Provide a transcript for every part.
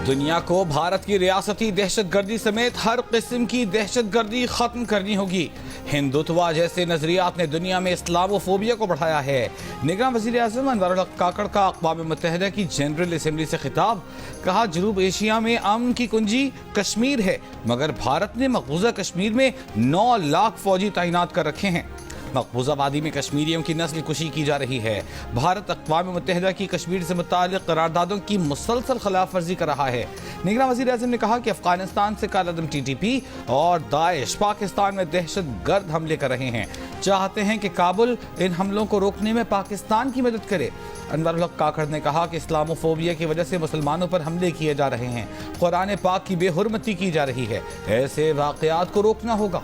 दुनिया को भारत की रियासती दहशतगर्दी समेत हर किस्म की दहशतगर्दी खत्म करनी होगी। हिंदुत्व जैसे नजरियात ने दुनिया में इस्लामोफोबिया को बढ़ाया है। निगरान वजीर आजम अनवर उल-हक काकड़ का अक़वाम मुत्तहिदा की जनरल असम्बली से खिताब। कहा, जनूब एशिया में अमन की कुंजी कश्मीर है, मगर भारत ने मकबूजा कश्मीर में 9 लाख फौजी तैनात कर रखे हैं। मकबूजा वादी में कश्मीरियों की नस्ल कुशी की जा रही है। भारत अक़वाम मुत्तहिदा की कश्मीर से मुताल्लिक़ करारदादों की मुसलसल खिलाफ वर्जी कर रहा है। निगरान वज़ीर आज़म ने कहा कि अफगानिस्तान से कालादम TTP और दाइश पाकिस्तान में दहशतगर्द हमले कर रहे हैं, चाहते हैं कि काबुल इन हमलों को रोकने में पाकिस्तान की मदद करे। अनवर उल-हक काकड़ ने कहा कि इस्लामोफोबिया की वजह से मुसलमानों पर हमले किए जा रहे हैं, कुरान पाक की बेहुरमती की जा रही है। ऐसे वाक़यात को रोकना होगा।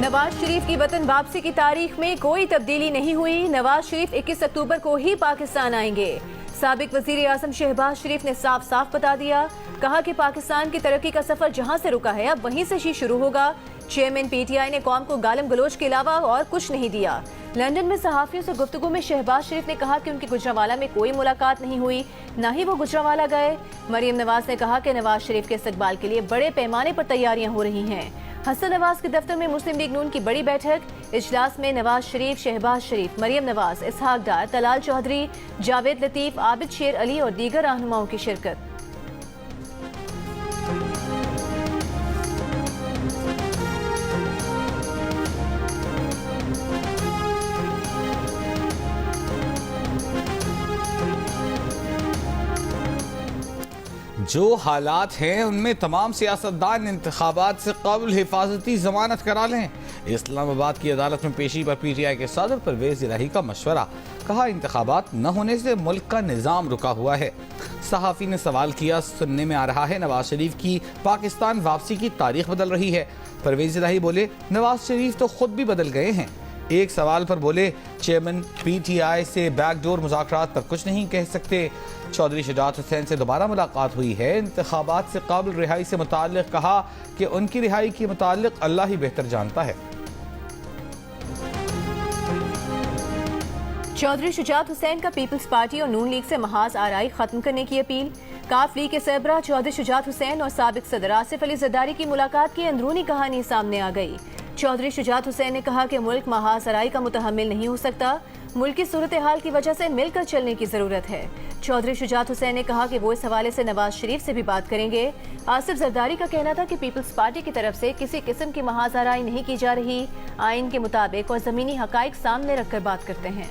नवाज शरीफ की वतन वापसी की तारीख में कोई तब्दीली नहीं हुई। नवाज शरीफ 21 अक्टूबर को ही पाकिस्तान आएंगे। साबिक वजीर आजम शहबाज शरीफ ने साफ साफ बता दिया, कहा कि पाकिस्तान की तरक्की का सफर जहां से रुका है अब वहीं से ही शुरू होगा। चेयरमैन PTI ने कौम को गालम गलोच के अलावा और कुछ नहीं दिया। लंदन में सहाफियों से गुफ्तगू में शहबाज शरीफ ने कहा कि उनकी गुजरावाला में कोई मुलाकात नहीं हुई, न ही वो गुजरावाला गए। मरियम नवाज ने कहा कि नवाज शरीफ के इस्तकबाल के लिए बड़े पैमाने पर तैयारियां हो रही हैं। हसन नवाज के दफ्तर में मुस्लिम लीग नून की बड़ी बैठक। इजलास में नवाज शरीफ, शहबाज शरीफ, मरियम नवाज, इसहाक डार, तलाल चौधरी, जावेद लतीफ, आबिद शेर अली और दीगर रहनुमाओं की शिरकत। जो हालात हैं उनमें तमाम सियासतदान इंतखाबात से कबल हिफाजती जमानत करा लें। इस्लामाबाद की अदालत में पेशी पर PTI के सदर परवेज इलाही का मशवरा। कहा, इंतखाबात न होने से मुल्क का निज़ाम रुका हुआ है। सहाफ़ी ने सवाल किया, सुनने में आ रहा है नवाज शरीफ की पाकिस्तान वापसी की तारीख बदल रही है। परवेज इलाही बोले, नवाज शरीफ तो खुद भी बदल गए हैं। एक सवाल पर बोले, चेयरमैन PTI से बैकडोर मुज़ाकरात पर कुछ नहीं कह सकते। चौधरी शुजात हुसैन से दोबारा मुलाकात हुई है। इंतखाबात से काबिल रिहाई से मुताल्लिक़ कहा कि उनकी रिहाई के मुताल्लिक़ अल्लाह ही बेहतर जानता है। चौधरी शुजात हुसैन का पीपल्स पार्टी और नून लीग से महाज आराई खत्म करने की अपील। काफ लीग के सरबराह चौधरी शुजात हुसैन और साबिक सदर आसिफ अली जरदारी की मुलाकात की अंदरूनी कहानी सामने आ गई। चौधरी शुजात हुसैन ने कहा कि मुल्क महाज आराई का मुतहम्मिल नहीं हो सकता, मुल्क की सूरत हाल की वजह से मिलकर चलने की जरूरत है। चौधरी शुजात हुसैन ने कहा कि वो इस हवाले से नवाज शरीफ से भी बात करेंगे। आसिफ जरदारी का कहना था कि पीपल्स पार्टी की तरफ से किसी किस्म की महाज आराई नहीं की जा रही, आइन के मुताबिक और जमीनी हकाइक सामने रखकर बात करते हैं।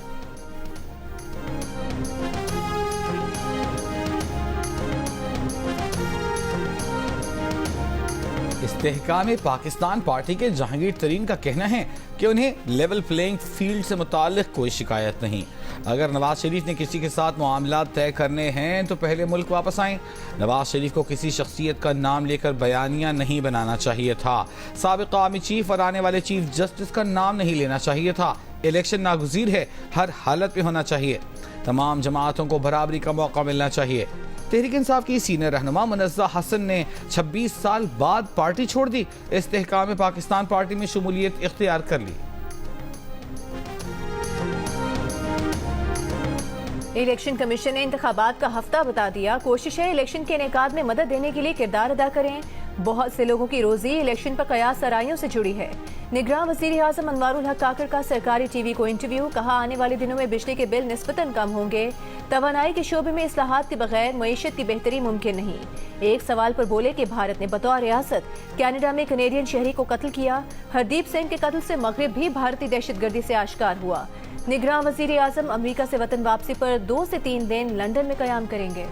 इस्तेहकाम पाकिस्तान पार्टी के जहांगीर तरीन का कहना है कि उन्हें लेवल प्लेइंग फील्ड से मुताल्लिक़ कोई शिकायत नहीं। अगर नवाज शरीफ ने किसी के साथ मामलात तय करने हैं तो पहले मुल्क वापस आएं। नवाज शरीफ को किसी शख्सियत का नाम लेकर बयानिया नहीं बनाना चाहिए था। साबिक़ आर्मी चीफ और आने वाले चीफ जस्टिस का नाम नहीं लेना चाहिए था। इलेक्शन नागुज़ीर है, हर हालत में होना चाहिए। तमाम जमातों को बराबरी का मौका मिलना चाहिए। तहरीक इंसाफ की सीनियर रहनुमा मुनज़्ज़ा हसन ने 26 साल बाद पार्टी छोड़ दी। इस्तेहकाम पाकिस्तान पार्टी में शमूलियत इख्तियार कर ली। इलेक्शन कमीशन ने इंतखाबात का हफ्ता बता दिया। कोशिश है इलेक्शन के इनेकाद में मदद देने के लिए किरदार अदा करें। बहुत से लोगों की रोजी इलेक्शन पर कयास सराइयों से जुड़ी है। निगरान वज़ीर आज़म अनवर उल-हक काकड़ का सरकारी TV को इंटरव्यू। कहा, आने वाले दिनों में बिजली के बिल निस्बतन कम होंगे। तवानाई के शोबे में इस्लाहात के बगैर मईशत की बेहतरी मुमकिन नहीं। एक सवाल पर बोले कि भारत ने बतौर रियासत कनाडा में कनेडियन शहरी को कत्ल किया। हरदीप सिंह के कत्ल से मगरिब भी भारतीय दहशतगर्दी से आश्कार हुआ। निगरान वज़ीर आज़म अमरीका से वतन वापसी पर 2 से 3 दिन लंदन में क़याम करेंगे।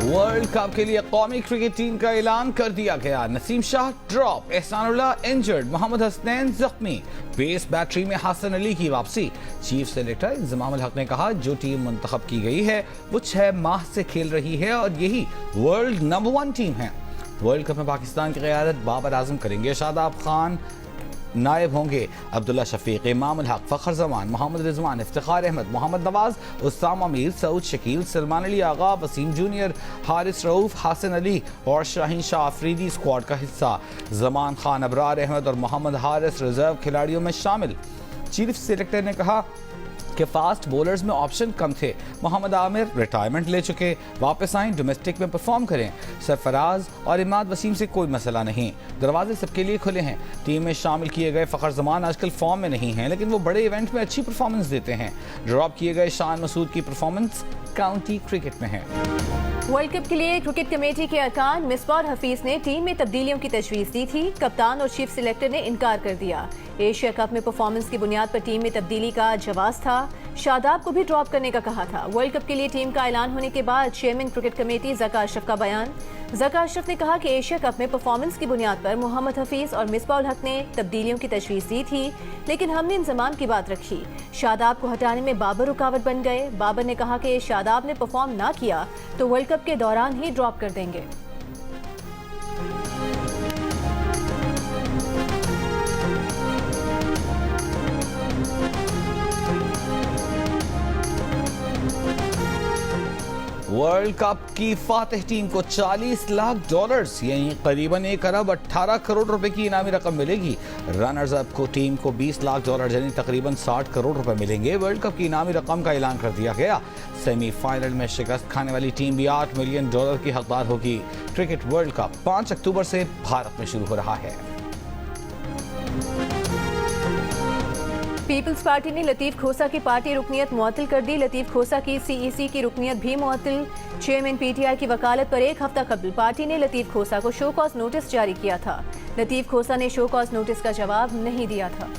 वर्ल्ड कप के लिए कौमी क्रिकेट टीम का ऐलान कर दिया गया। नसीम शाह ड्रॉप, एहसानुल्लाह इंजर्ड, मोहम्मद हसनैन जख्मी। पेस बैटरी में हसन अली की वापसी। चीफ सेलेक्टर इंजमाम उल हक ने कहा, जो टीम मुंतखब की गई है वो 6 माह से खेल रही है और यही वर्ल्ड नंबर 1 टीम है। वर्ल्ड कप में पाकिस्तान की क़यादत बाबर आजम करेंगे। शादाब खान नायब होंगे। अब्दुल्ला शफीक, इमाम उल हक, फखर जमान, मोहम्मद रिजवान, इफ्तिखार अहमद, मोहम्मद नवाज, उस्तामा मीर, सऊद शकील, सलमान अली आगा, वसीम जूनियर, हारिस रऊफ, हासन अली और शाहीन शाह अफरीदी स्क्वाड का हिस्सा। जमान खान, अबरार अहमद और मोहम्मद हारिस रिजर्व खिलाड़ियों में शामिल। चीफ सेलेक्टर ने कहा कि फास्ट बॉलर्स में ऑप्शन कम थे। मोहम्मद आमिर रिटायरमेंट ले चुके, वापस आएं, डोमेस्टिक में परफॉर्म करें। सरफराज और इमाद वसीम से कोई मसला नहीं, दरवाजे सबके लिए खुले हैं। टीम में शामिल किए गए फ़खर जमान आजकल फॉर्म में नहीं हैं, लेकिन वो बड़े इवेंट में अच्छी परफॉर्मेंस देते हैं। ड्रॉप किए गए शान मसूद की परफॉर्मेंस काउंटी क्रिकेट में है। वर्ल्ड कप के लिए क्रिकेट कमेटी के अरकान मिसबाह और हफीज ने टीम में तब्दीलियों की तजवीज़ दी थी। कप्तान और चीफ सिलेक्टर ने इनकार कर दिया। एशिया कप में परफॉर्मेंस की बुनियाद पर टीम में तब्दीली का जवाब था। शादाब को भी ड्रॉप करने का कहा था। वर्ल्ड कप के लिए टीम का ऐलान होने के बाद chairman cricket committee Zaka Ashraf का बयान। ज़का अशरफ ने कहा कि एशिया कप में परफॉर्मेंस की बुनियाद पर मोहम्मद हफीज और मिसबाह उल हक ने तब्दीलियों की तजवीज़ दी थी, लेकिन हमने इंजमाम की बात रखी। शादाब को हटाने में बाबर रुकावट बन गए। बाबर ने कहा कि शादाब ने परफॉर्म ना किया तो वर्ल्ड कप के दौरान ही ड्रॉप कर देंगे। वर्ल्ड कप की फातिह टीम को $40 लाख यानी करीबन 1 अरब 18 करोड़ रुपए की इनामी रकम मिलेगी। रनर्स अप को टीम को $20 लाख यानी तकरीबन 60 करोड़ रुपए मिलेंगे। वर्ल्ड कप की इनामी रकम का ऐलान कर दिया गया। सेमीफाइनल में शिकस्त खाने वाली टीम भी $8 मिलियन की हकदार होगी। क्रिकेट वर्ल्ड कप 5 अक्टूबर से भारत में शुरू हो रहा है। पीपल्स पार्टी ने लतीफ खोसा की पार्टी रुकनियत मुअत्तल कर दी। लतीफ खोसा की सीईसी की रुकनियत भी मुअत्तल। चेयरमैन पीटीआई की वकालत पर 1 हफ्ता कबल पार्टी ने लतीफ खोसा को शो कॉज नोटिस जारी किया था। लतीफ खोसा ने शो कॉज नोटिस का जवाब नहीं दिया था।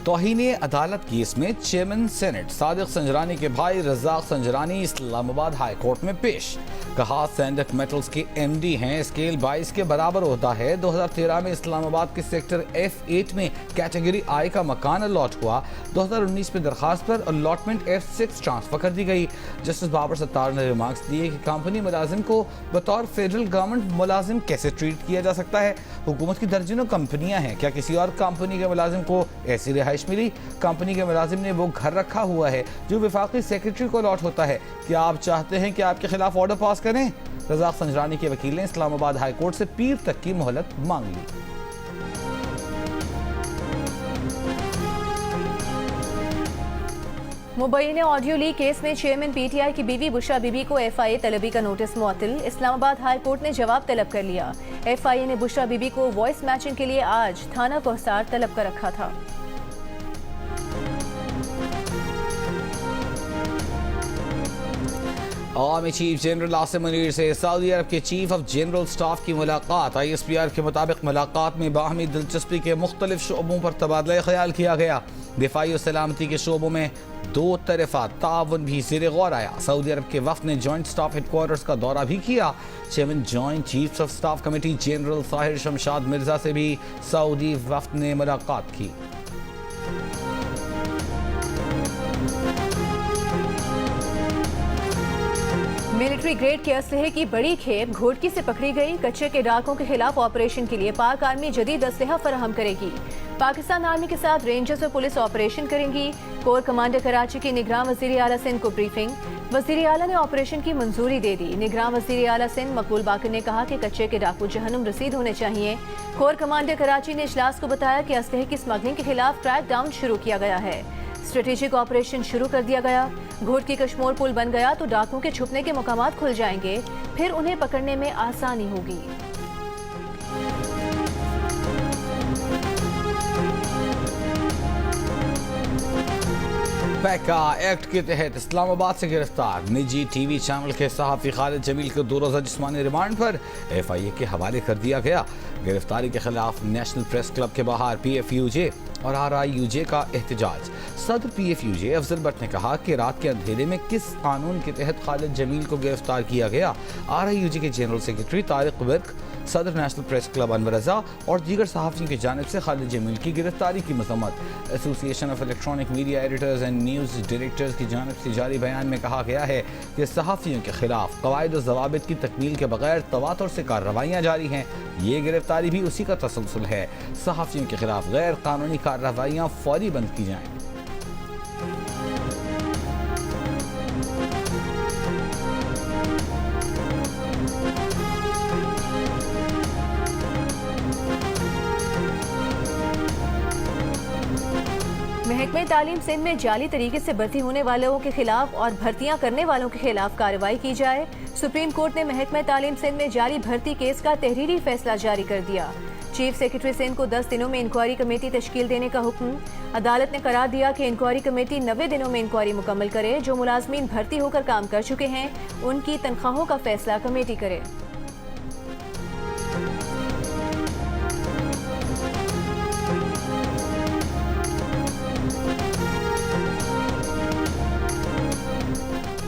तौहीने अदालत केस में चेयरमैन सेनेट सादिक संजरानी के भाई रज़ाक संजरानी इस्लामाबाद हाई कोर्ट में पेश। कहा सैंडक मेटल्स के एमडी हैं, स्केल 22 के बराबर होता है। 2013 में इस्लामाबाद के सेक्टर F8 में कैटेगरी I का मकान अलॉट हुआ। 2019 में दरखास्त पर अलॉटमेंट F6 ट्रांसफर कर दी गई। जस्टिस बाबर सत्तार ने रिमार्क्स दिए कि कंपनी मुलाजिम को बतौर फेडरल गवर्नमेंट मुलाजिम कैसे ट्रीट किया जा सकता है। हुकूमत की दर्जनों कंपनियां हैं, क्या किसी और कंपनी के मुलाजिम को ऐसी रिहाइश मिली? कंपनी के मुलाजिम ने वो घर रखा हुआ है जो वफाकी सेक्रेटरी को अलॉट होता है। क्या आप चाहते हैं कि आपके खिलाफ ऑर्डर पास करें? रज़ाक संजरानी के वकील ने इस्लामाबाद हाई कोर्ट से पीर तक की मोहलत मांग ली। मुबैने ऑडियो लीक केस में चेयरमैन पीटीआई की बीवी बुशरा बीबी को एफआईए तलबी का नोटिस मुअत्तल। इस्लामाबाद हाई कोर्ट ने जवाब तलब कर लिया। एफआईए ने बुशरा बीबी को वॉइस मैचिंग के लिए आज थाना कोहसार तलब कर रखा था। Army chief general Asim Munir से सऊदी अरब के चीफ ऑफ जनरल स्टाफ की मुलाकात। ISPR के मुताबिक मुलाकात में बाहमी दिलचस्पी के मुख्तलिफ शोबों पर तबादला ख्याल किया गया। दिफाई और सलामती के शोबों में दो तरफा ताउन भी ज़ेर गौर आया। सऊदी अरब के वफ्द ने जॉइंट स्टाफ हेडक्वार्टर्स का दौरा भी किया। Chairman joint chiefs of staff committee general Sahir Shamshad Mirza से भी सऊदी वफ्द ने मुलाकात की। मिलिट्री ग्रेड के असलहे की बड़ी खेप घोटकी से पकड़ी गई। कच्चे के डाकों के खिलाफ ऑपरेशन के लिए पाक आर्मी जदीद असलहा फराहम करेगी। पाकिस्तान आर्मी के साथ रेंजर्स और पुलिस ऑपरेशन करेंगी। कोर कमांडर कराची के निगरान वज़ीर आला सिंध को ब्रीफिंग। वज़ीर आला ने ऑपरेशन की मंजूरी दे दी। निगरान वज़ीर आला सिंध मकबूल बाकर ने कहा कि कच्चे के डाकू जहन्नुम रसीद होने चाहिए। कोर कमांडर कराची ने इजलास को बताया कि असलहे की स्मगलिंग के खिलाफ क्रैक डाउन शुरू किया गया है। स्ट्रेटेजिक ऑपरेशन शुरू कर दिया गया। घोटकी कश्मोर पुल बन गया तो डाकुओं के छुपने के मकामात खुल जाएंगे, फिर उन्हें पकड़ने में आसानी होगी। पैका एक्ट के तहत इस्लामाबाद से गिरफ्तार निजी टीवी चैनल के सहाफ़ी खालिद जमील को 2 रोज़ा जिस्मानी रिमांड पर FIA के हवाले कर दिया गया। गिरफ्तारी के खिलाफ नेशनल प्रेस क्लब के बाहर PFUJ और RIUJ का एहतजाज। सदर PFUJ अफजल भट्ट ने कहा कि रात के अंधेरे में किस कानून के तहत खालिद जमील को गिरफ्तार किया गया। RIUJ के जनरल सेक्रेटरी तारिक विर्क, सदर नेशनल प्रेस क्लब अनवर रजा और दीगर सहाफ़ियों की जानिब से खालिद जमील की गिरफ्तारी की मजम्मत। Association of electronic media editors and news directors की जानिब से जारी बयान में कहा गया है कि सहाफ़ियों के खिलाफ क़वाइद और ज़वाबित की तकमील के बगैर तवातुर से कार्रवाइयाँ जारी हैं। ये गिरफ्तारी भी उसी का तसलसल है। सहाफ़ियों के खिलाफ गैर कानूनी कार्रवाइयाँ फौरी बंद की जाएँ। महकमे तालीम सिंध में जाली तरीके से भर्ती होने वालों के खिलाफ और भर्तियां करने वालों के खिलाफ कार्रवाई की जाए। सुप्रीम कोर्ट ने महकमे तालीम सिंध में जाली भर्ती केस का तहरीरी फैसला जारी कर दिया। चीफ सेक्रेटरी सिंध को 10 दिनों में इंक्वायरी कमेटी तश्कील देने का हुक्म। अदालत ने करार दिया कि इंक्वायरी कमेटी 90 दिनों में इंक्वायरी मुकम्मल करे। जो मुलाजमीन भर्ती होकर काम कर चुके हैं उनकी तनख्वाहों का फैसला कमेटी करे।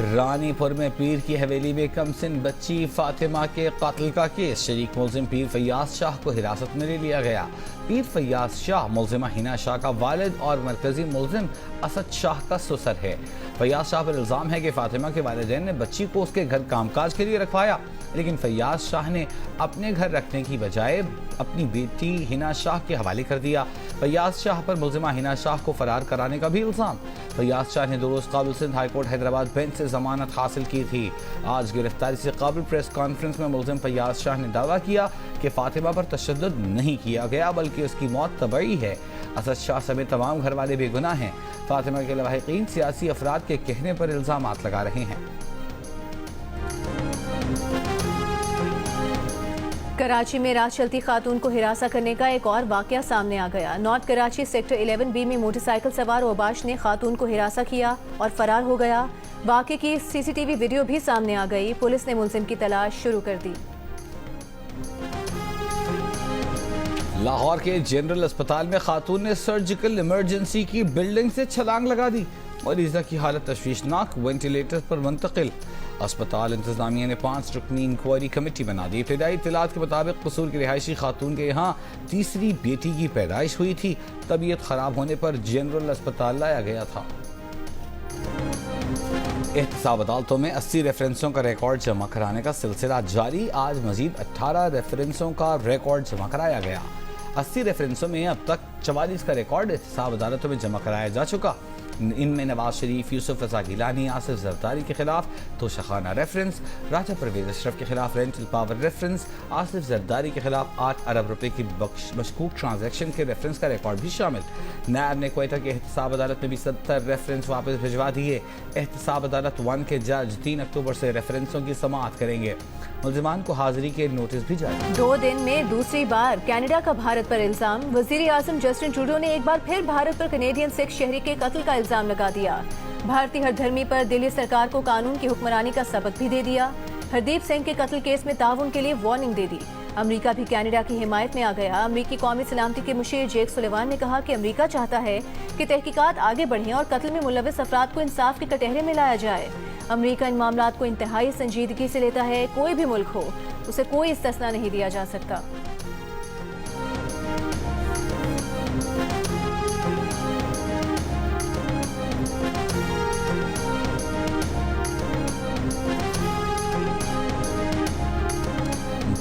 रानीपुर में पीर की हवेली में कमसिन बच्ची फातिमा के कत्ल का केस। शरीक मुलजिम पीर फैयाज शाह को हिरासत में ले लिया गया। पीर फैयाज शाह मुलजिमा हिना शाह का वालिद और मरकजी मुलजिम असद शाह का ससुर है। फैयाज शाह पर इल्ज़ाम है कि फातिमा के वालिदैन ने बच्ची को उसके घर कामकाज के लिए रखवाया, लेकिन फैयाज शाह ने अपने घर रखने की बजाय अपनी बेटी हिना शाह के हवाले कर दिया। फैयाज शाह पर मुलजिमा हिना शाह को फरार कराने का भी इल्ज़ाम। फैयाज शाह ने 2 रोज़ काबुल सिंध हाईकोर्ट हैदराबाद बेंच से जमानत हासिल की थी। आज गिरफ्तारी से काबुल प्रेस कॉन्फ्रेंस में मुलजिम फैयाज शाह ने दावा किया कि फातिमा पर तशद्दुद नहीं किया गया बल्कि उसकी मौत तबई है। असद शाह समेत तमाम घर वाले बेगुनाह हैं। फातिमा के लवाहिकीन सियासी अफराद के कहने पर इल्ज़ामात लगा रहे हैं। कराची में रात चलती खातून को हिरासा करने का एक और वाकया सामने आ गया। नॉर्थ कराची सेक्टर 11B में मोटरसाइकिल सवार ओबाश ने खातून को हिरासा किया और फरार हो गया। वाकये की CCTV वीडियो भी सामने आ गई। पुलिस ने मुलजिम की तलाश शुरू कर दी। लाहौर के जनरल अस्पताल में खातून ने सर्जिकल इमरजेंसी की बिल्डिंग से छलांग लगा दी। मरीजा की हालत तशवीशनाक, वेंटिलेटर पर मुंतकिल। अस्पताल इंतजामिया ने 5 रुकनी इंक्वायरी कमेटी बना दी। इब्तदाई इत्तलात के मुताबिक कसूर की रिहायशी खातून के यहाँ तीसरी बेटी की पैदाइश हुई थी। तबीयत खराब होने पर जनरल अस्पताल लाया गया था। एहतसाब अदालतों में 80 रेफरेंसों का रिकॉर्ड जमा कराने का सिलसिला जारी। आज मजीद 18 रेफरेंसों का रिकॉर्ड जमा कराया गया। 80 रेफरेंसों में अब तक 44 का रिकॉर्ड एहतसाब अदालतों में जमा कराया जा चुका। इनमें नवाज शरीफ, यूसुफ रजा गिलानी, आसिफ जरदारी के खिलाफ तोशाखाना रेफरेंस, राजा परवेज अशरफ के खिलाफ rental power reference, Asif Zardari के खिलाफ 8 अरब रुपए की मशकूक ट्रांजैक्शन के रेफरेंस का रिकॉर्ड भी शामिल। नायब ने क्वेटा की एहतसाब अदालत में भी 70 रेफरेंस वापस भिजवा दिए। एहतसाब अदालत 1 के जज 3 अक्टूबर से रेफरेंसों की समाअत करेंगे। मुलजिमान को हाजिरी के नोटिस भी जारी। 2 दिन में दूसरी बार कनाडा का भारत पर इल्जाम। वजीर आजम जस्टिन ट्रूडो ने एक बार फिर भारत पर कनेडियन सिख शहरी के कत्ल का इल्जाम लगा दिया। भारतीय हरधर्मी पर दिल्ली सरकार को कानून की हुक्मरानी का सबक भी दे दिया। हरदीप सिंह के कत्ल केस में ताउन के लिए वार्निंग दे दी। अमेरिका भी कनाडा की हिमायत में आ गया। अमेरिकी कौमी सलामती के मुशीर जेक सुलेवान ने कहा कि अमेरिका चाहता है कि तहकीकात आगे बढ़ें और कत्ल में मुलविस अफराद को इंसाफ के कटहरे में लाया जाए। अमेरिका इन मामलात को इंतहाई संजीदगी से लेता है। कोई भी मुल्क हो, उसे कोई इस्तिस्ना नहीं दिया जा सकता।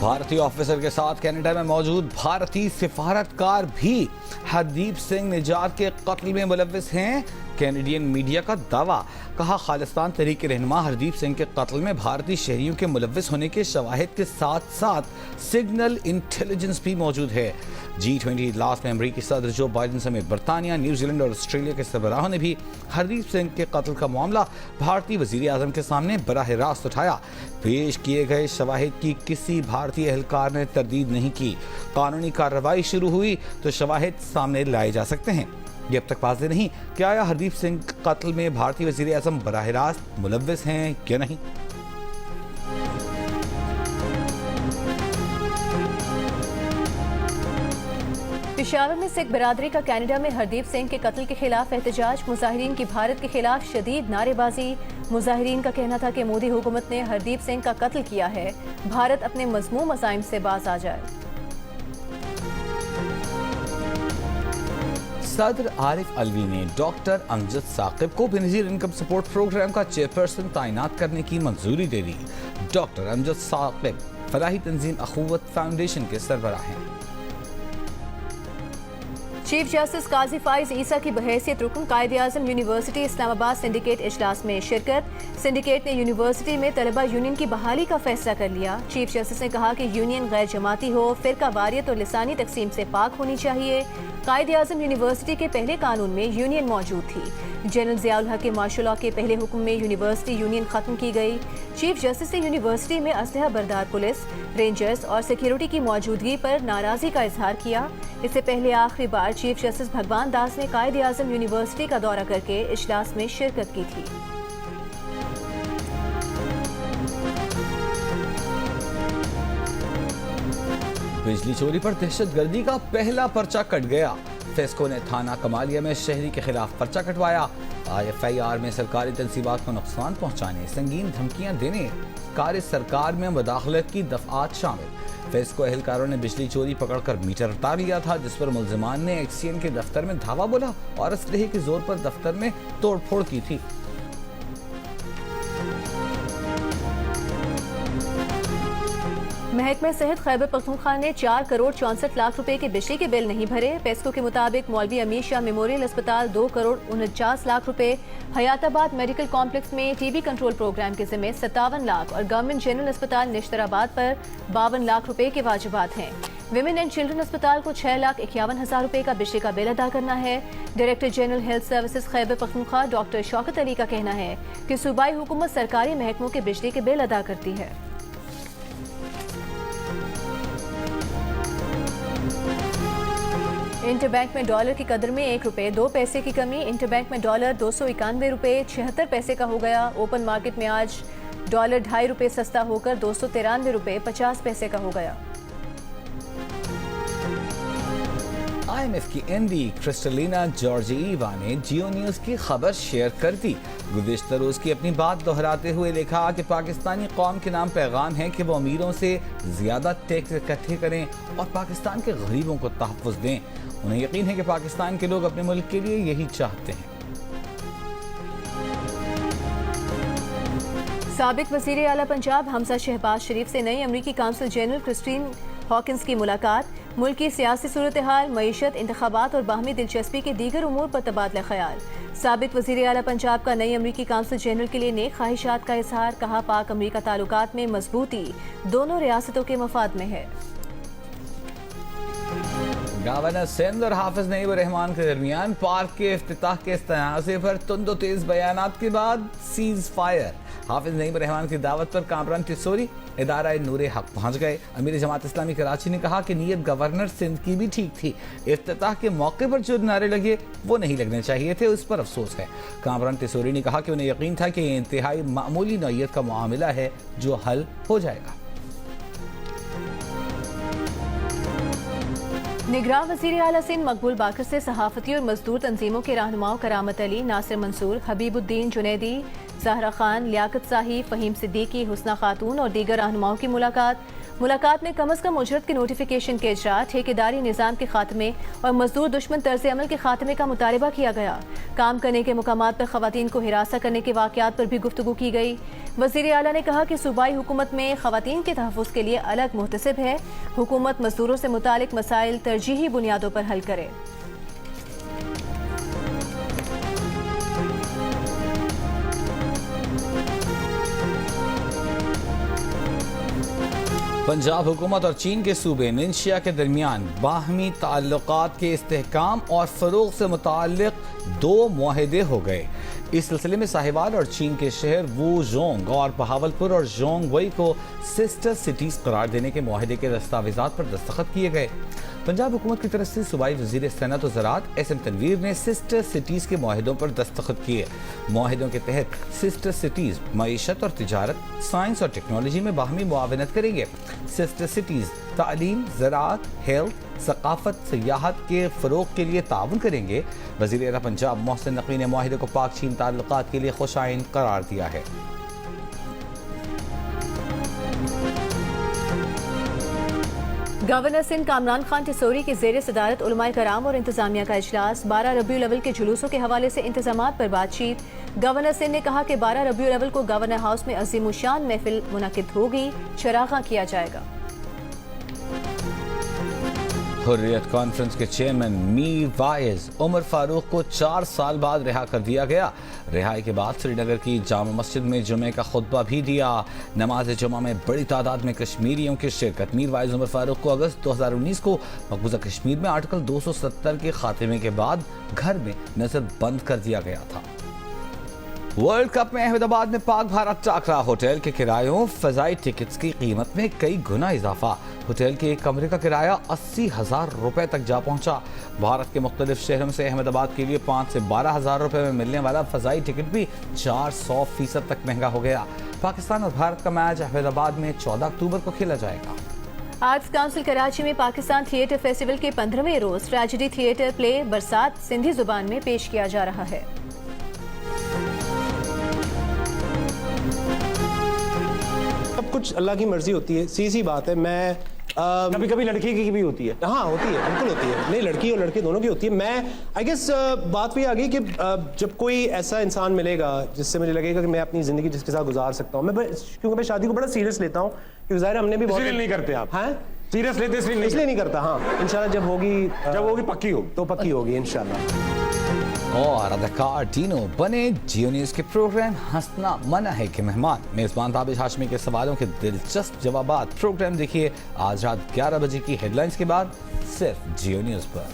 भारतीय ऑफिसर के साथ कनाडा में मौजूद भारतीय सिफारतकार भी हरदीप सिंह निजार के कत्ल में मुलव्विस हैं। कैनेडियन मीडिया का दावा। कहा, खालिस्तान तहरीक के रहनुमा हरदीप सिंह के कत्ल में भारतीय शहरियों के मुलव्विस होने के शवाहिद के साथ साथ सिग्नल इंटेलिजेंस भी मौजूद है। G20 इजलास में अमरीकी सदर जो बाइडन समेत बरतानिया, न्यूजीलैंड और ऑस्ट्रेलिया के सरबराहों ने भी हरदीप सिंह के कत्ल का मामला भारतीय वजीर आजम के सामने बराह रास्त उठाया। पेश किए गए शवाहिद की किसी भारतीय एहलकार ने तरदीद नहीं की। कानूनी कार्रवाई शुरू हुई तो शवाहिद सामने लाए जा सकते हैं। ये अब तक वाज़ेह नहीं कि आया हरदीप सिंह कत्ल में भारतीय वज़ीर आज़म बराह रास्त मुलव्विस हैं या नहीं। पेशावर में सिख बरादरी का कनाडा में हरदीप सिंह के कत्ल के खिलाफ एहतजाज। मुजाहिरीन की भारत के खिलाफ शदीद नारेबाजी। मुजाहिरीन का कहना था कि मोदी हुकूमत ने हरदीप सिंह का कत्ल किया है, भारत अपने मज़मूम मसाइब से बाज आ जाए। सदर आरिफ अलवी ने डॉक्टर अमजद साकिब को बेनज़ीर इनकम सपोर्ट प्रोग्राम का चेयरपर्सन तैनात करने की मंजूरी दे दी। डॉक्टर अमजद साकिब फलाही तंजीम अखुवत फाउंडेशन के सरबराह हैं। चीफ जस्टिस काजी फाइज ईसा की बहैसियत रुकन कायद-ए-आज़म यूनिवर्सिटी इस्लामाबाद सिंडिकेट इजलास में शिरकत। सिंडिकेट ने यूनिवर्सिटी में तलबा यूनियन की बहाली का फैसला कर लिया। चीफ जस्टिस ने कहा कि यूनियन गैर जमाती हो, फिरका वारियत और लिसानी तकसीम से पाक होनी चाहिए। कायद-ए-आज़म यूनिवर्सिटी के पहले कानून में यूनियन मौजूद थी। जनरल ज़ियाउल हक के मार्शल लॉ के पहले हुक्म में यूनिवर्सिटी यूनियन खत्म की गई। चीफ जस्टिस ने यूनिवर्सिटी में असलहा बरदार पुलिस, रेंजर्स और सिक्योरिटी की मौजूदगी पर नाराजगी का इजहार किया। इससे पहले आखिरी बार चीफ जस्टिस भगवान दास ने कायद-ए-आज़म यूनिवर्सिटी का दौरा करके इजलास में शिरकत की थी। बिजली चोरी पर दहशतगर्दी का पहला पर्चा कट गया। फेस्को ने थाना कमालिया में शहरी के खिलाफ पर्चा कटवाया। IFIR में सरकारी तंसीबात को नुकसान पहुंचाने, संगीन धमकियां देने, कार्य सरकार में मुदाखलत की दफात शामिल। फेस्को एहलकारों ने बिजली चोरी पकड़कर मीटर उतार लिया था, जिस पर मुल्जिमान ने एक्सीएन के दफ्तर में धावा बोला और असलहे के जोर पर दफ्तर में तोड़फोड़ की थी। महकमा सेहत खैबर पख्तूनख्वा ने 4 करोड़ 64 लाख रुपए के बिजली के बिल नहीं भरे। पेस्को के मुताबिक मौलवी अमीर शाह मेमोरियल अस्पताल 2 करोड़ 49 लाख रुपए, हयाताबाद मेडिकल कॉम्प्लेक्स में टीबी कंट्रोल प्रोग्राम के जिम्मे 57 लाख और गवर्नमेंट जनरल अस्पताल निश्तराबाद पर 52 लाख रुपए के वाजिबात हैं। विमेन एंड चिल्ड्रन अस्पताल को 6,51,000 रुपए का बिजली का बिल अदा करना है। Director general health services Khyber Pakhtunkhwa doctor Shaukat Ali का कहना है कि सूबाई हुकूमत सरकारी महकमों के बिजली के बिल अदा करती है। इंटरबैंक में डॉलर की कदर में 1 रुपए 2 पैसे की कमी। इंटरबैंक में डॉलर 291 रुपए 76 पैसे का हो गया। ओपन मार्केट में आज डॉलर 2.5 रुपए सस्ता होकर 293 रुपए 50 पैसे का हो गया। IMF की MD क्रिस्टलिना जॉर्जिएवा ने जियो न्यूज की खबर शेयर कर दी। गुज़िश्ता रोज की अपनी बात दोहराते हुए लिखा कि पाकिस्तानी कौम के नाम पैगाम है कि वो अमीरों से ज्यादा टैक्स इकट्ठे करें और पाकिस्तान के गरीबों को तहफ़्फ़ुज़ दें। उन्हें यकीन है कि पाकिस्तान के लोग अपने मुल्क के लिए यही चाहते हैं। साबिक वज़ीर आला पंजाब हमजा शहबाज शरीफ से नई अमरीकी काउंसिल जनरल क्रिस्टीन हॉकिंस की मुलाकात। मुल्क की सियासी सूरत हाल, मईशत, इंतखाबात और बाहमी दिलचस्पी के दीगर उमूर पर तबादला ख्याल। साबिक वज़ीर आला पंजाब का नई अमरीकी काउंसिल जनरल के लिए नेक ख्वाहिशात का इजहार। कहा, पाक अमरीका ताल्लुकात में मजबूती दोनों रियासतों के मफाद में है। गवर्नर सिंध और हाफिज नईम रहमान के दरमियान पार्क के इफ्तिताह के इस्तनाज़े पर तुंद तेज बयानात के बाद सीज फायर। हाफिज नईम रहमान की दावत पर कामरान तिसोरी इदारा नूरे हक पहुंच गए। अमीर जमात इस्लामी कराची ने कहा कि नीयत गवर्नर सिंध की भी ठीक थी, इफ्तिताह के मौके पर जो नारे लगे वो नहीं लगने चाहिए थे, उस पर अफसोस है। कामरान तिसोरी ने कहा कि उन्हें यकीन था कि ये इंतहाई मामूली नौयत का मामला है जो हल हो जाएगा। निगरान वज़ीर आला सिंध मकबूल बाकर से सहाफ़ती और मजदूर तंजीमों के रहनुमाओं करामत अली, नासिर मंसूर, हबीबुद्दीन जुनैदी, ज़हरा खान, लियाकत साही, फ़हीम सिद्दीकी, हुस्ना खातून और दीगर रहनुमाओं की मुलाकात में कम अज़ कम उजरत के नोटिफिकेशन के इजरा, ठेकेदारी निज़ाम के खात्मे और मजदूर दुश्मन तर्ज अमल के खात्मे का मुतालबा किया गया। काम करने के मुकामात पर ख़वातीन को हिरासा करने के वाक़यात पर भी गुफ्तगू की गई। वज़ीर आला ने कहा कि सूबाई हुकूमत में ख़वातीन के तहफ़्फ़ुज़ के लिए अलग मुहतसिब है। हुकूमत मजदूरों से मुतालिक मसाइल तरजीही बुनियादों पर हल करे। पंजाब हुकूमत और चीन के सूबे निंशिया के दरमियान बाहमी ताल्लुकात के इस्तेहकाम और फ़रोग़ से मुताल्लिक़ 2 मुआहदे हो गए। इस सिलसिले में साहिवाल और चीन के शहर वुजोंग और बहावलपुर और जोंगवई को सिस्टर सिटीज़ करार देने के मुआहदे के दस्तावेज़ात पर दस्तखत किए गए। पंजाब हुकूमत की तरफ से सूबाई वज़ीर सनअत और ज़राअत SM तनवीर ने सिस्टर सिटीज़ के मुआहदों पर दस्तखत किए। मुआहदों के तहत सिस्टर सिटीज़ मईशत और तिजारत, साइंस और टेक्नोलॉजी में बाहमी मुआवनत करेंगे। सिस्टर सिटीज़ तालीम, ज़राअत, हेल्थ, सकाफत, सियाहत के फ़रोग़ के लिए ताउन करेंगे। वज़ीर आला पंजाब मोहसिन नक़वी ने मुआहदे को पाक चीन ताल्लुकात के लिए खुशाइन करार दिया है। गवर्नर सिंध कामरान खान टिसोरी की जेर सदारत उलमाए कराम और इंतजामिया का इजलास। 12 रबीउल अव्वल के जुलूसों के हवाले से इंतजामात पर बातचीत। गवर्नर सिंध ने कहा कि 12 रबीउल अव्वल को गवर्नर हाउस में अजीमुशान महफिल मुनक्किद होगी, चरागा किया जाएगा। हुर्रियत कॉन्फ्रेंस के चेयरमैन मीर वाइज उमर फारूक को 4 साल बाद रिहा कर दिया गया। रिहाई के बाद श्रीनगर की जामा मस्जिद में जुमे का खुतबा भी दिया। नमाज जुमा में बड़ी तादाद में कश्मीरियों की शिरकत। मीर वाइज उमर फारूक को अगस्त 2019 को मकबूजा कश्मीर में आर्टिकल 270 के खात्मे के बाद घर में नजर बंद कर दिया गया था। वर्ल्ड कप में अहमदाबाद में पाक भारत टाकरा। होटल के किरायों फजाई टिकट्स की कीमत में कई गुना इजाफा। होटल के एक कमरे का किराया 80,000 रुपए तक जा पहुंचा। भारत के मुख्तलिफ शहरों से अहमदाबाद के लिए 5 से 12,000 रुपए में मिलने वाला फजाई टिकट भी 400% तक महंगा हो गया। पाकिस्तान और भारत का मैच अहमदाबाद में 14 अक्टूबर को खेला जाएगा। आर्ट्स काउंसिल कराची में पाकिस्तान थिएटर फेस्टिवल के 15वें रोज ट्रेजेडी थिएटर प्ले बरसात सिंधी जुबान में पेश किया जा रहा है। सब कुछ अल्लाह की मर्जी होती है, सीधी सी बात है। मैं कभी कभी लड़की की भी होती है। हाँ होती है, बिल्कुल होती है। नहीं, लड़की और लड़के दोनों की होती है। मैं आई गेस बात भी आ गई कि जब कोई ऐसा इंसान मिलेगा जिससे मुझे लगेगा कि मैं अपनी ज़िंदगी जिसके साथ गुजार सकता हूँ, क्योंकि मैं शादी को बड़ा सीरियस लेता हूँ, क्योंकि ज़ाहिर हमने भी बहुत नहीं करते आप। हैं सीरियस लेते इसलिए नहीं करता। हाँ इंशाल्लाह जब होगी पक्की हो तो पक्की होगी इंशाल्लाह। और अदाकार डीनो बने जियो न्यूज के प्रोग्राम हंसना मना है के मेहमान। मेजबान ताबिश हाशमी के सवालों के दिलचस्प जवाबात। प्रोग्राम देखिए आज रात 11 बजे की हेडलाइंस के बाद सिर्फ जियो न्यूज पर।